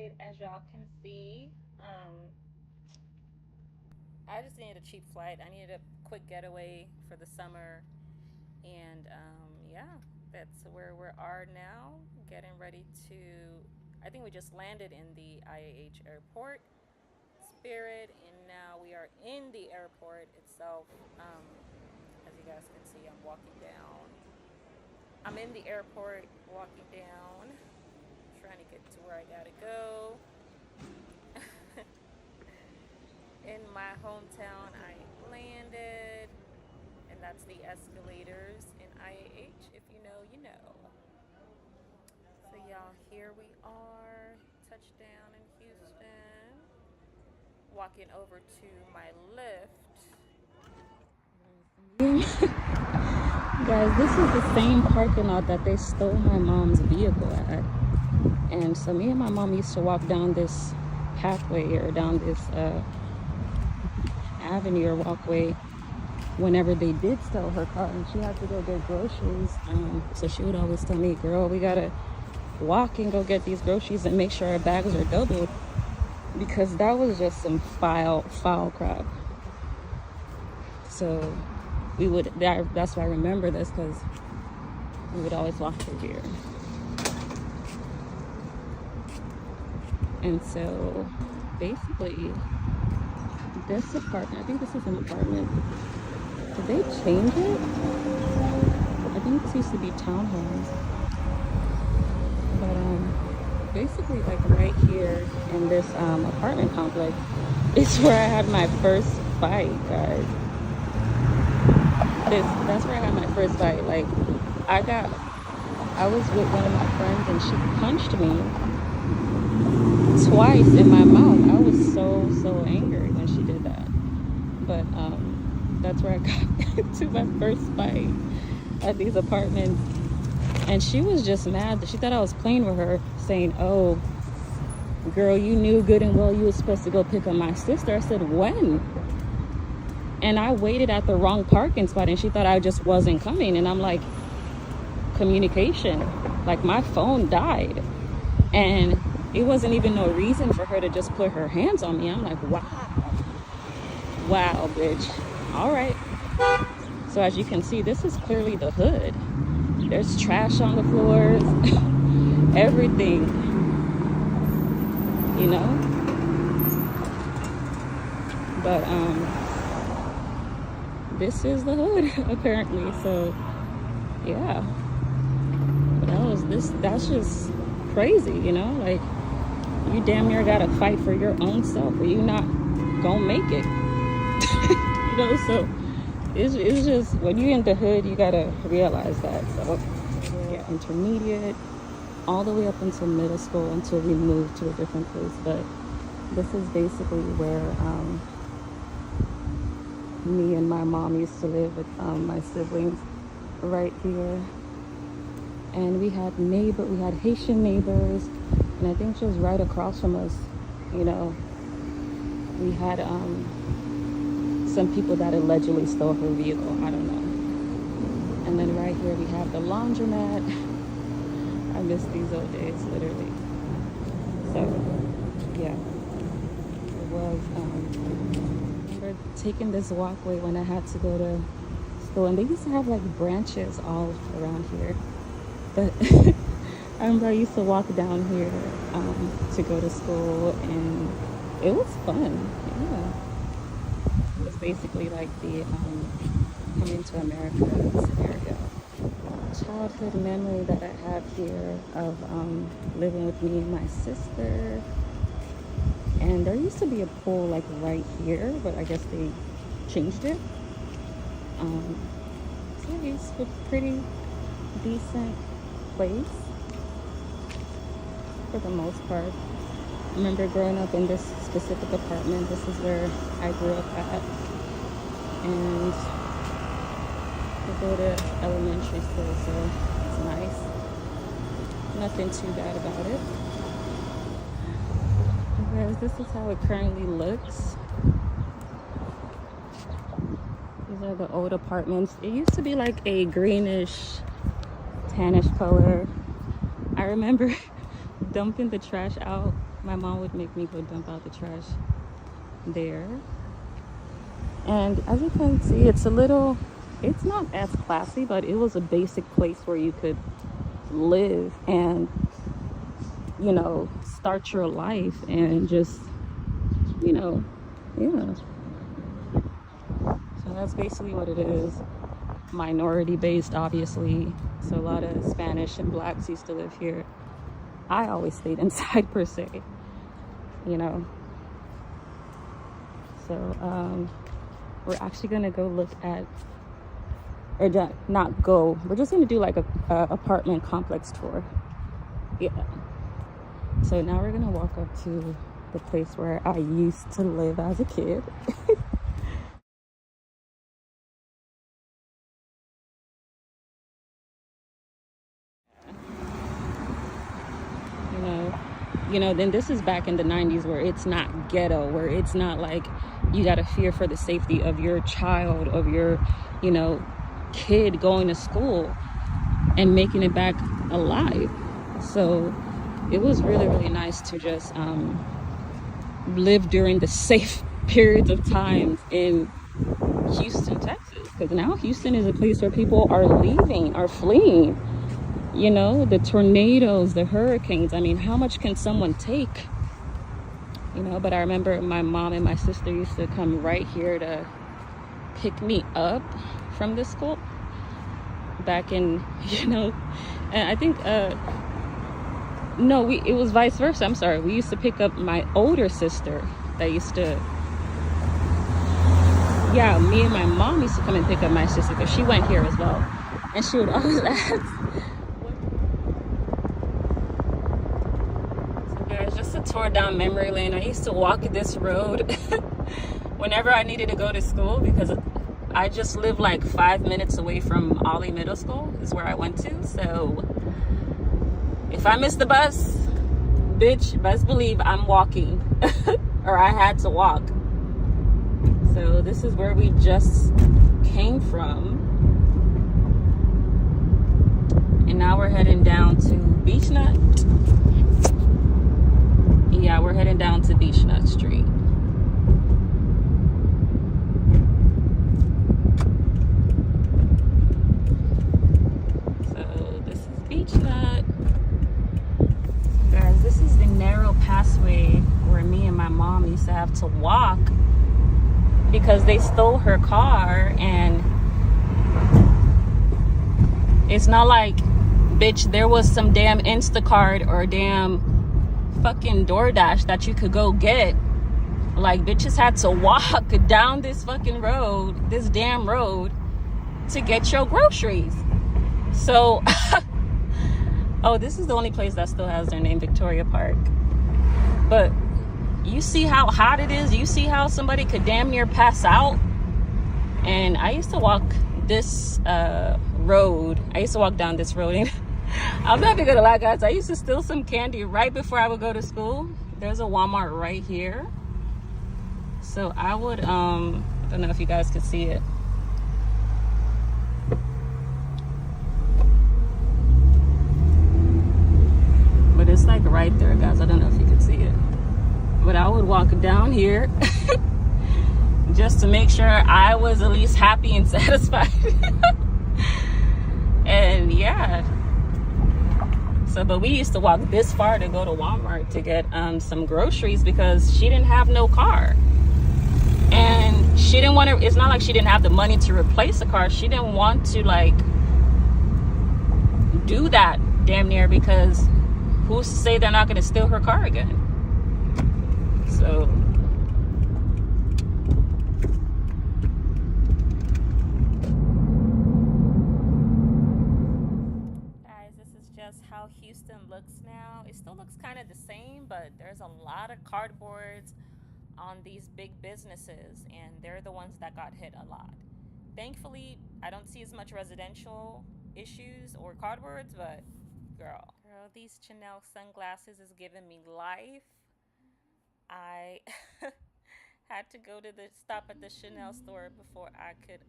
flight, as y'all can see. I just needed a cheap flight. I needed a quick getaway for the summer. And yeah, that's where we are now, getting ready to. I think we just landed in the IAH airport, Spirit, and now we are in the airport itself. As you guys can see, I'm walking down. I'm in the airport, walking down, trying to get to where I gotta go. In my hometown, I landed, and that's the escalators in IAH. If you know, you know. So, y'all, here we are, touchdown in Houston. Walking over to my lift. Guys, this is the same parking lot that they stole my mom's vehicle at. And so me and my mom used to walk down this pathway or down this avenue or walkway whenever they did steal her car, and she had to go get groceries. So she would always tell me, girl, we gotta walk and go get these groceries and make sure our bags are doubled, because that was just some foul crap. So we would, that's why I remember this, because we would always walk through here. And so basically this apartment, I think this is an apartment. Did they change it? I think this used to be townhomes. But basically, like right here in this apartment complex, it's where I had my first fight, guys. That's where I had my first fight. Like, I was with one of my friends and she punched me twice in my mouth. I was so angry when she did that. But that's where I got into my first fight at these apartments. And she was just mad. She thought I was playing with her, saying, oh, girl, you knew good and well you were supposed to go pick up my sister. I said, when? And I waited at the wrong parking spot, and she thought I just wasn't coming. And I'm like, communication. Like, my phone died. And it wasn't even no reason for her to just put her hands on me. I'm like, wow, bitch. All right. So as you can see, this is clearly the hood. There's trash on the floors, everything, you know? But this is the hood, apparently. So yeah, but that's just crazy, you know? Like, you damn near gotta fight for your own self, or you not gonna make it. You know, so it's just, when you're in the hood, you gotta realize that. So yeah, intermediate, all the way up until middle school, until we moved to a different place. But this is basically where me and my mom used to live with my siblings, right here. And we had Haitian neighbors, and I think she was right across from us. You know, we had some people that allegedly stole her vehicle. I don't know. And then right here we have the laundromat. I miss these old days, literally. So yeah, it was. I remember taking this walkway when I had to go to school, and they used to have like branches all around here. But I remember I used to walk down here to go to school, and it was fun. Yeah. It was basically like the coming to America scenario. Childhood memory that I have here of living with me and my sister. And there used to be a pool like right here, but I guess they changed it. So it's a pretty decent place for the most part. I remember growing up in this specific apartment. This is where I grew up at, and I go to elementary school, so it's nice. Nothing too bad about it. Guys, this is how it currently looks. These are the old apartments. It used to be like a greenish, tannish color. I remember dumping the trash out My mom would make me go dump out the trash there. And as you can see, it's not as classy, but it was a basic place where you could live and, start your life and just, yeah. So that's basically what it is. Minority based, obviously. So a lot of Spanish and blacks used to live here. I always stayed inside per se, you know. So we're actually gonna go look at, or not go, we're just gonna do like a apartment complex tour. Yeah. So now we're gonna walk up to the place where I used to live as a kid. you know then this is back in the 90s, where it's not ghetto, where it's not like you gotta fear for the safety of your child, of your kid going to school and making it back alive. So it was really, really nice to just live during the safe periods of times in Houston, Texas, because now Houston is a place where people are fleeing. The tornadoes, the hurricanes. I mean, how much can someone take? But I remember my mom and my sister used to come right here to pick me up from the school back in, and I think, no, it was vice versa. I'm sorry. We used to pick up my older sister that used to, yeah, me and my mom used to come and pick up my sister because she went here as well. And she would always ask, there's just a tour down memory lane. I used to walk this road whenever I needed to go to school, because I just live like 5 minutes away from Ollie Middle School is where I went to. So if I miss the bus, bitch, best believe I'm walking or I had to walk. So this is where we just came from. And now we're heading down to Beechnut. Yeah, we're heading down to Beechnut Street. So this is Beechnut. Guys, this is the narrow passway where me and my mom used to have to walk because they stole her car. And it's not like, bitch, there was some damn Instacart or damn fucking DoorDash that you could go get. Like, bitches had to walk down this fucking road, this damn road, to get your groceries. So oh, this is the only place that still has their name, Victoria Park. But you see how hot it is? You see how somebody could damn near pass out? And I used to walk this road. I used to walk down this road. And I'm not even gonna lie, guys. I used to steal some candy right before I would go to school. There's a Walmart right here. So I would, I don't know if you guys could see it. But it's like right there, guys. I don't know if you can see it. But I would walk down here just to make sure I was at least happy and satisfied. And yeah. So, but we used to walk this far to go to Walmart to get some groceries because she didn't have no car. And she didn't want to, it's not like she didn't have the money to replace the car. She didn't want to like do that damn near, because who's to say they're not going to steal her car again? So guys, this is just how Houston looks now. It still looks kind of the same, but there's a lot of cardboards on these big businesses, and they're the ones that got hit a lot. Thankfully, I don't see as much residential issues or cardboards, but girl, these Chanel sunglasses is giving me life. I had to go to the stop at the Chanel store before I could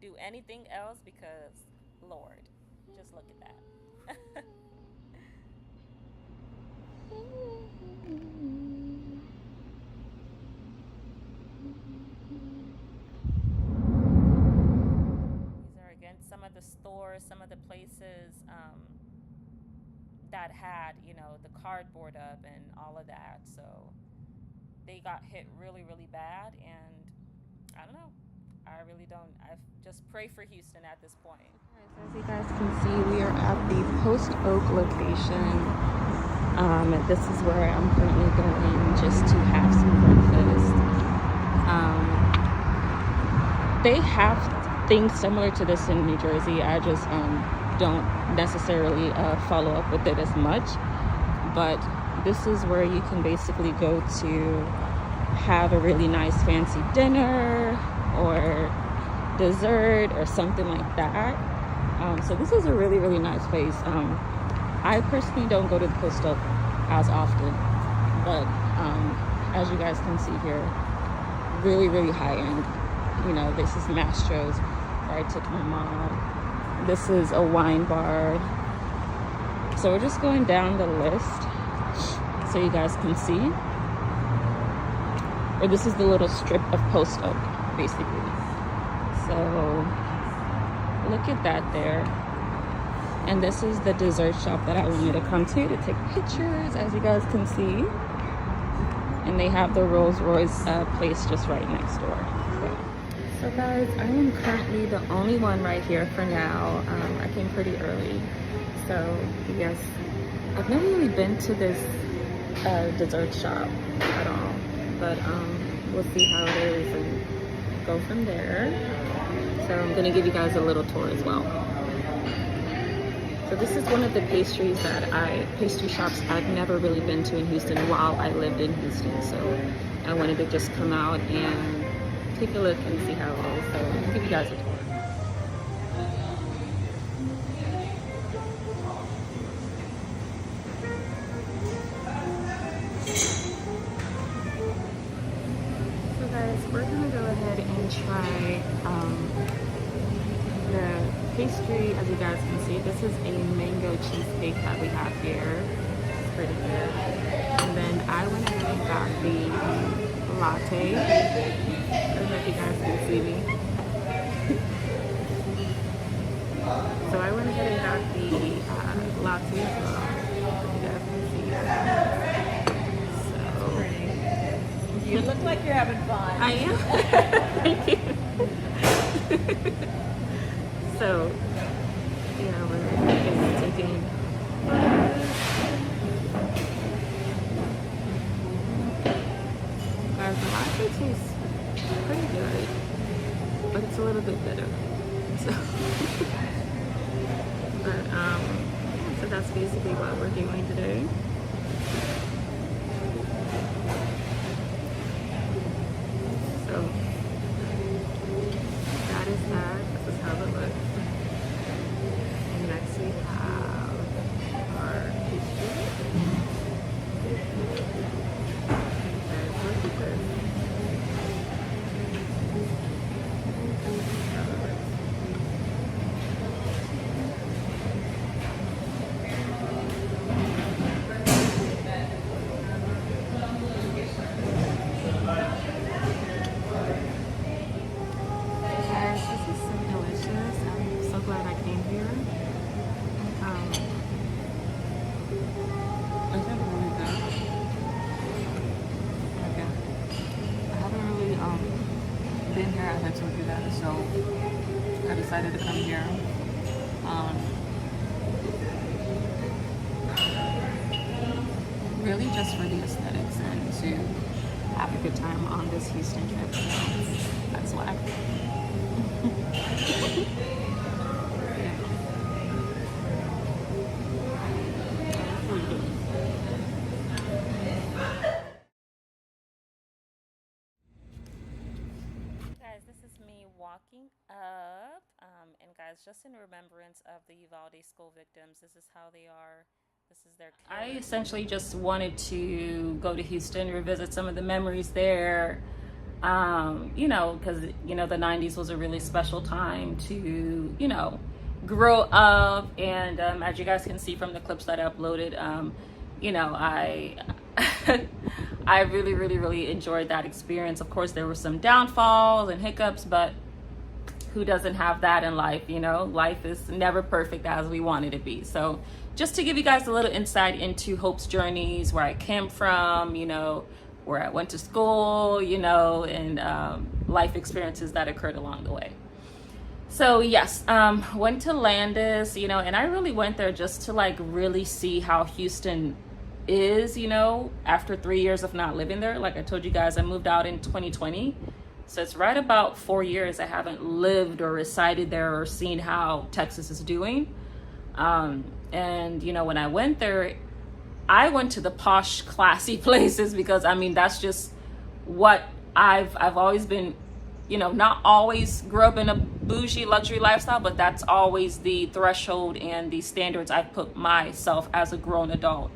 do anything else, because Lord, just look at that. These are again some of the stores, some of the places that had, you know, the cardboard up and all of that. So they got hit really, really bad. And I don't know. I really don't. I just pray for Houston at this point. As you guys can see, we are at the Post Oak location. This is where I'm currently going just to have some breakfast. They have things similar to this in New Jersey. I just don't necessarily follow up with it as much. But this is where you can basically go to have a really nice fancy dinner or dessert or something like that. So this is a really, really nice place. I personally don't go to the Post Oak as often, but as you guys can see here, really, really high end. You know, this is Mastro's, where I took my mom. This is a wine bar. So we're just going down the list so you guys can see. Or this is the little strip of Post Oak, basically. So look at that there. And this is the dessert shop that I wanted to come to take pictures, as you guys can see. And they have the Rolls Royce place just right next door. So guys, I am currently the only one right here for now. I came pretty early. So yes, I've never really been to this dessert shop at all. But we'll see how it is and go from there. So I'm gonna give you guys a little tour as well. So this is one of the pastry shops I've never really been to in Houston while I lived in Houston. So I wanted to just come out and take a look and see how it is. So I'll give you guys a tour. So guys, we're gonna go ahead and try the pastry. As you guys can see, this is a mango cheesecake that we have here. It's pretty good. And then I went ahead and got the latte. I don't know if you guys can see me. So I went ahead and got the latte as well. If you guys can see. So you look like you're having fun. I am. Thank you. So yeah, we're taking guys, the latte tastes pretty good, but it's a little bit bitter. So but so that's basically what we're doing today. So that is that. This is how it looks. And next we have our pastry. Guys, look at this. Guys, this is so delicious. I'm so glad I came here. I never really done. Okay. I haven't really been here, as I told you that, so I decided to come here. Really just for the aesthetics and to have a good time on this Houston trip. So that's why. Guys, this is me walking up, and guys, just in remembrance of the Uvalde school victims, this is how they are. This is their care. I essentially just wanted to go to Houston, revisit some of the memories there. You know, because, you know, the 90s was a really special time to, you know, grow up. And as you guys can see from the clips that I uploaded, you know, I I really, really, really enjoyed that experience. Of course, there were some downfalls and hiccups, but who doesn't have that in life? You know, life is never perfect as we want it to be. So just to give you guys a little insight into Hope's Journeys, where I came from, you know, where I went to school, you know, and life experiences that occurred along the way. So yes, went to Landis, you know, and I really went there just to like really see how Houston is, you know, after 3 years of not living there. Like I told you guys, I moved out in 2020. So it's right about 4 years I haven't lived or resided there or seen how Texas is doing. And, you know, when I went there, I went to the posh, classy places because, I mean, that's just what I've always been, you know, not always grew up in a bougie luxury lifestyle, but that's always the threshold and the standards I've put myself as a grown adult.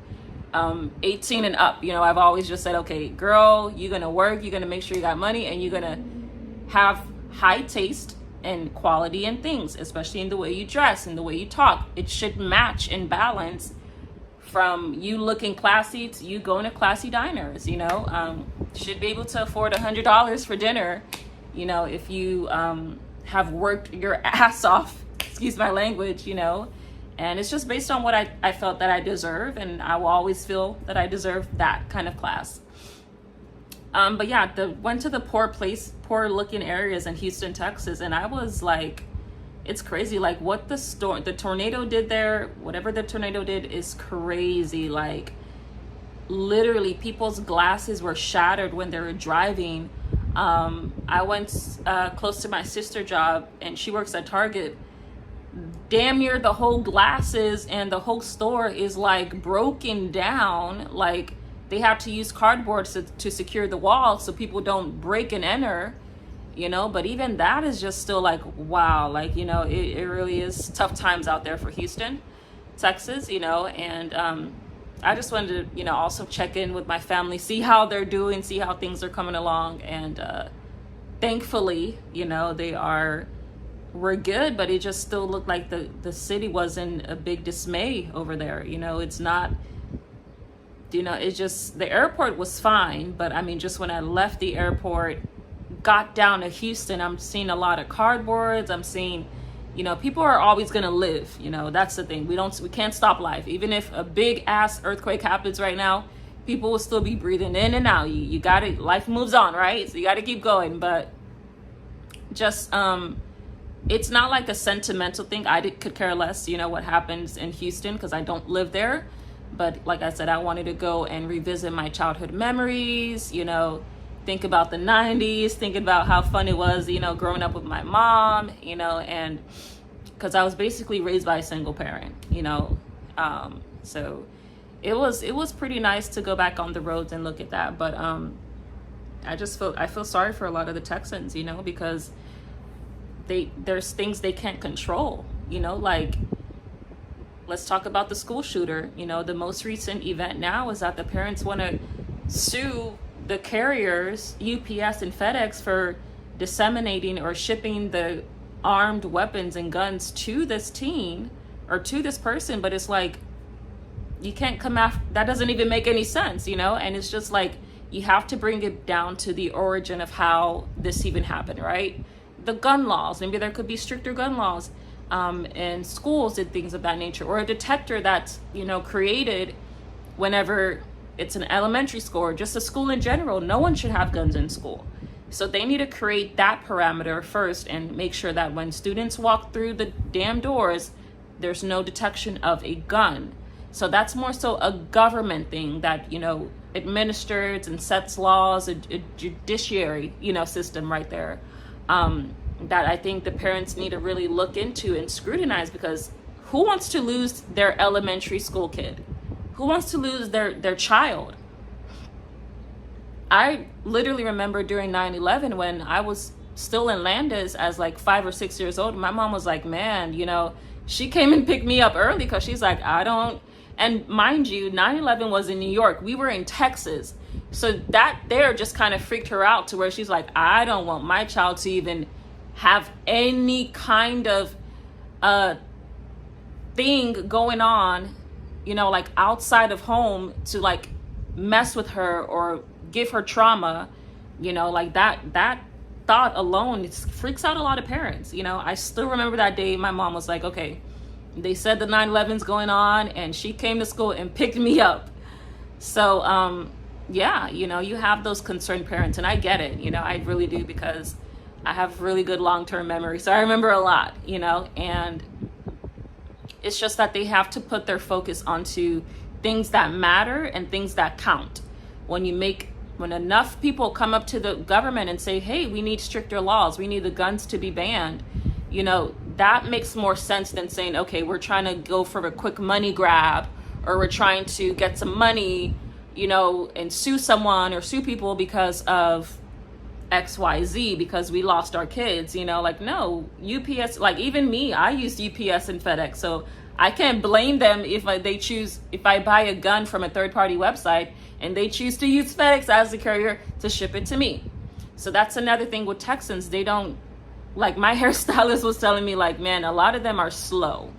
18 and up, you know, I've always just said, okay, girl, you're gonna work, you're gonna make sure you got money, and you're gonna have high taste and quality in things, especially in the way you dress and the way you talk. It should match and balance from you looking classy to you going to classy diners, you know. Should be able to afford $100 for dinner, you know, if you have worked your ass off, excuse my language, you know. And it's just based on what I felt that I deserve, and I will always feel that I deserve that kind of class. But yeah, went to the poor looking areas in Houston, Texas, and I was like, it's crazy. Like what the tornado did there, whatever the tornado did is crazy. Like literally people's glasses were shattered when they were driving. I went close to my sister's job, and she works at Target. Damn near the whole glasses and the whole store is like broken down. Like they have to use cardboard to secure the wall so people don't break and enter, you know. But even that is just still like, wow, like, you know, it really is tough times out there for Houston, Texas, you know. And I just wanted to, you know, also check in with my family, see how they're doing, see how things are coming along. And thankfully, you know, we're good, but it just still looked like the city was in a big dismay over there. You know, it's not, you know, it's just, the airport was fine, but I mean, just when I left the airport, got down to Houston, I'm seeing a lot of cardboards. I'm seeing, you know, people are always gonna live, you know, that's the thing. We can't stop life. Even if a big ass earthquake happens right now, people will still be breathing in and out. You gotta, life moves on, right? So you gotta keep going. But just, it's not like a sentimental thing. Could care less, you know, what happens in Houston because I don't live there. But like I said, I wanted to go and revisit my childhood memories, you know, think about the 90s, think about how fun it was, you know, growing up with my mom, you know, and because I was basically raised by a single parent, you know. So it was pretty nice to go back on the roads and look at that. But I feel sorry for a lot of the Texans, you know, because there's things they can't control, you know. Like, let's talk about the school shooter. You know, the most recent event now is that the parents want to sue the carriers, UPS and FedEx, for disseminating or shipping the armed weapons and guns to this teen or to this person. But it's like, you can't come after, that doesn't even make any sense, you know. And it's just like, you have to bring it down to the origin of how this even happened, right? The gun laws, maybe there could be stricter gun laws in schools and things of that nature, or a detector that's, you know, created whenever it's an elementary school or just a school in general. No one should have guns in school. So they need to create that parameter first and make sure that when students walk through the damn doors, there's no detection of a gun. So that's more so a government thing that, you know, administers and sets laws, a judiciary, you know, system right there. That I think the parents need to really look into and scrutinize, because who wants to lose their elementary school kid? Who wants to lose their child? I literally remember during 9/11 when I was still in Landis as like 5 or 6 years old. My mom was like, man, you know, she came and picked me up early because she's like, and mind you, 9/11 was in New York. We were in Texas. So that there just kind of freaked her out to where she's like, I don't want my child to even have any kind of thing going on, you know, like outside of home to like mess with her or give her trauma, like that thought alone, it freaks out a lot of parents. I still remember that day my mom was like, okay, they said the 9/11's going on, and she came to school and picked me up. So yeah, you have those concerned parents, and I get it. I really do, because I have really good long-term memory, so I remember a lot. And it's just that they have to put their focus onto things that matter and things that count. When enough people come up to the government and say, hey, we need stricter laws, we need the guns to be banned, that makes more sense than saying, okay, we're trying to go for a quick money grab, or we're trying to get some money, and sue someone or sue people because of XYZ, because we lost our kids. Like, no, UPS, like even me, I used UPS and FedEx, so I can't blame them if I buy a gun from a third-party website and they choose to use FedEx as the carrier to ship it to me. So that's another thing with Texans. They don't, like my hairstylist was telling me, like, man, a lot of them are slow.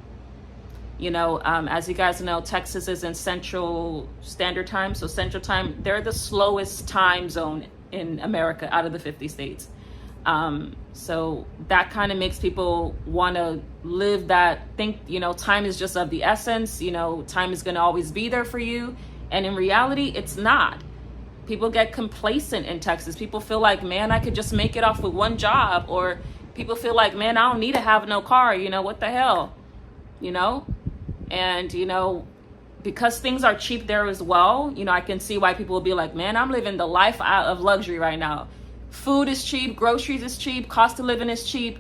As you guys know, Texas is in Central Standard Time. So Central Time, they're the slowest time zone in America out of the 50 states. So that kind of makes people want to live think, time is just of the essence, time is going to always be there for you. And in reality, it's not. People get complacent in Texas. People feel like, man, I could just make it off with one job. Or people feel like, man, I don't need to have no car. What the hell? And, because things are cheap there as well, I can see why people will be like, man, I'm living the life out of luxury right now. Food is cheap, groceries is cheap, cost of living is cheap.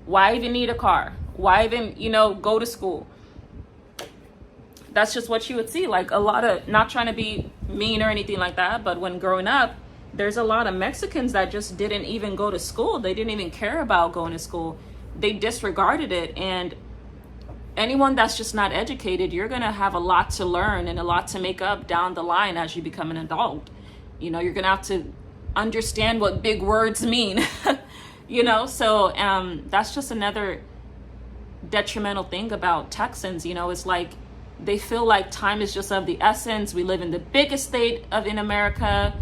Why even need a car? Why even, go to school? That's just what you would see. Like a lot of, not trying to be mean or anything like that, but when growing up, there's a lot of Mexicans that just didn't even go to school. They didn't even care about going to school. They disregarded it. And anyone that's just not educated, you're going to have a lot to learn and a lot to make up down the line as you become an adult. You're going to have to understand what big words mean, so that's just another detrimental thing about Texans. It's like they feel like time is just of the essence. We live in the biggest state in America.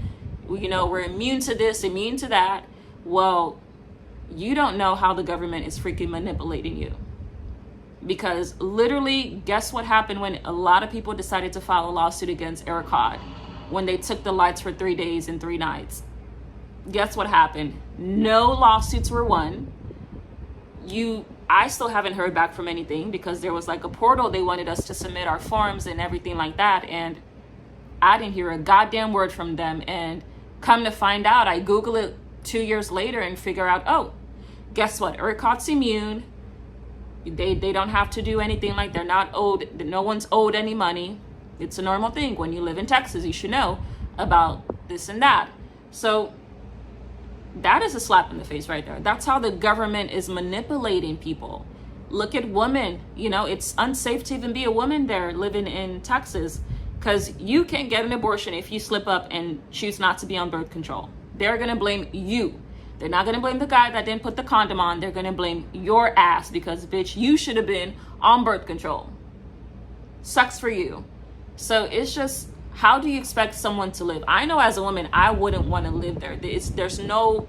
We're immune to this, immune to that. Well, you don't know how the government is freaking manipulating you. Because literally, guess what happened when a lot of people decided to file a lawsuit against ERCOT when they took the lights for 3 days and 3 nights? Guess what happened? No lawsuits were won. I still haven't heard back from anything, because there was like a portal. They wanted us to submit our forms and everything like that. And I didn't hear a goddamn word from them. And come to find out, I Google it 2 years later and figure out, oh, guess what? ERCOT's immune. They don't have to do anything, like they're not owed. No one's owed any money. It's a normal thing. When you live in Texas, you should know about this and that. So that is a slap in the face right there. That's how the government is manipulating people. Look at women. It's unsafe to even be a woman there living in Texas, because you can't get an abortion if you slip up and choose not to be on birth control. They're going to blame you. They're not going to blame the guy that didn't put the condom on. They're going to blame your ass, because, bitch, you should have been on birth control. Sucks for you. So it's just, how do you expect someone to live? I know as a woman, I wouldn't want to live there. There's no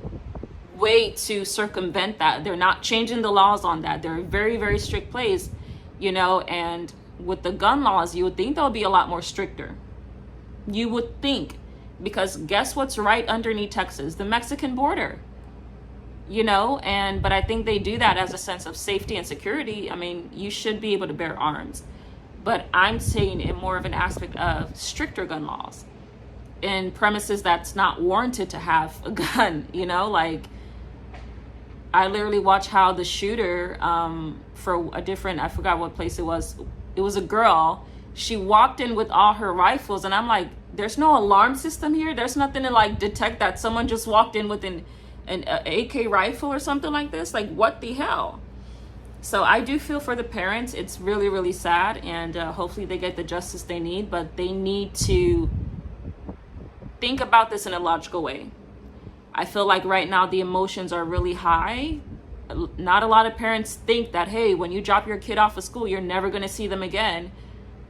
way to circumvent that. They're not changing the laws on that. They're a very, very strict place, and with the gun laws, you would think they'll be a lot more stricter. You would think, because guess what's right underneath Texas? The Mexican border. But I think they do that as a sense of safety and security. I mean, you should be able to bear arms, but I'm saying in more of an aspect of stricter gun laws in premises that's not warranted to have a gun. Like I literally watched how the shooter for a different, I forgot what place it was a girl. She walked in with all her rifles, and I'm like, there's no alarm system here. There's nothing to like detect that someone just walked in with an AK rifle or something like this. Like, what the hell? So I do feel for the parents. It's really, really sad, and hopefully they get the justice they need, but they need to think about this in a logical way. I feel like right now the emotions are really high. Not a lot of parents think that, hey, when you drop your kid off of school, you're never going to see them again.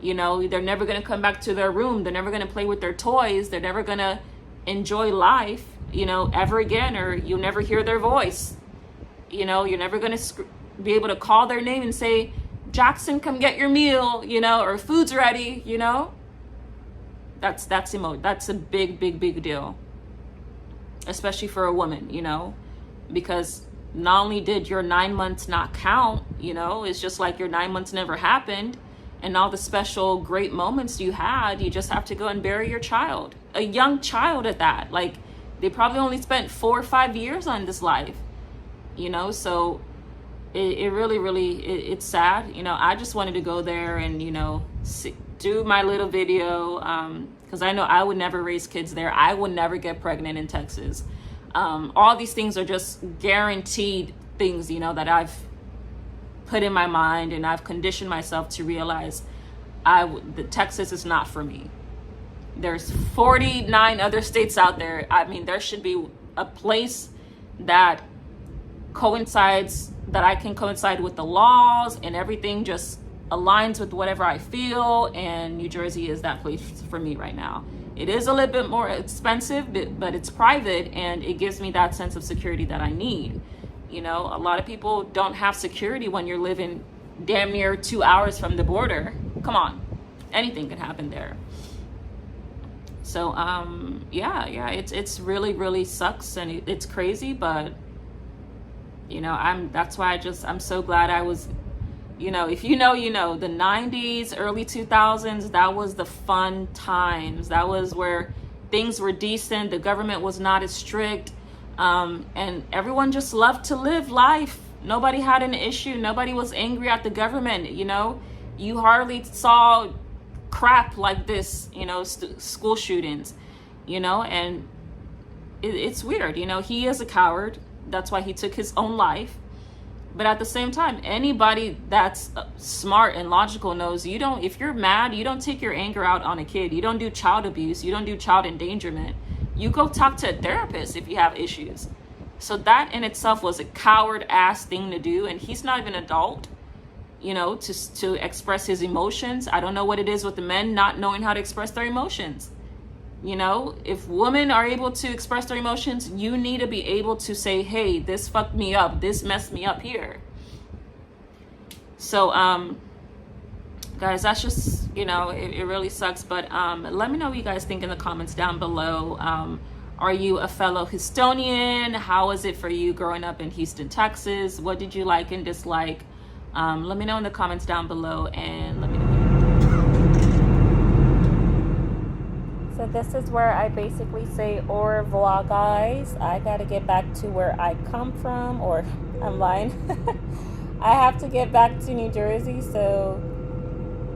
You know, they're never going to come back to their room. They're never going to play with their toys. They're never going to enjoy life, you know, ever again, or you'll never hear their voice. You know, you're never going to be able to call their name and say, Jackson, come get your meal, you know, or food's ready, you know. That's a big deal, especially for a woman, you know, because not only did your 9 months not count, you know, it's just like your 9 months never happened, and all the special great moments you had, you just have to go and bury your child, a young child at that. Like, they probably only spent 4 or 5 years on this life, you know. So it really it's sad, you know. I just wanted to go there and, you know, do my little video, because I know I would never raise kids there. I would never get pregnant in Texas. All these things are just guaranteed things, you know, that I've put in my mind, and I've conditioned myself to realize that Texas is not for me. There's 49 other states out there. I mean, there should be a place that coincides, that I can coincide with the laws, and everything just aligns with whatever I feel, and New Jersey is that place for me right now. It is a little bit more expensive, but it's private, and it gives me that sense of security that I need. You know, a lot of people don't have security when you're living damn near 2 hours from the border. Come on, anything can happen there. So yeah, it's really sucks, and it's crazy, but you know, that's why I'm so glad I was, you know, if you know, you know, the 90s, early 2000s, that was the fun times. That was where things were decent. The government was not as strict. And everyone just loved to live life. Nobody had an issue. Nobody was angry at the government. You know, you hardly saw crap like this, you know, school shootings, you know, and it's weird. You know, he is a coward. That's why he took his own life. But at the same time, anybody that's smart and logical knows if you're mad, you don't take your anger out on a kid. You don't do child abuse. You don't do child endangerment. You go talk to a therapist if you have issues. So that in itself was a coward ass thing to do. And he's not even an adult, you know, to express his emotions. I don't know what it is with the men not knowing how to express their emotions. You know, if women are able to express their emotions, you need to be able to say, hey, this fucked me up. This messed me up here. So, guys, that's just, you know, it really sucks. But let me know what you guys think in the comments down below. Are you a fellow Houstonian? How is it for you growing up in Houston, Texas? What did you like and dislike? Let me know in the comments down below, and let me know. So this is where I basically say au revoir, guys. I gotta get back to where I come from, or I'm lying. I have to get back to New Jersey, so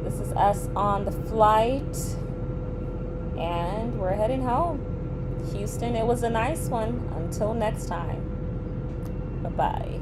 this is us on the flight, and we're heading home. Houston, it was a nice one. Until next time, bye-bye.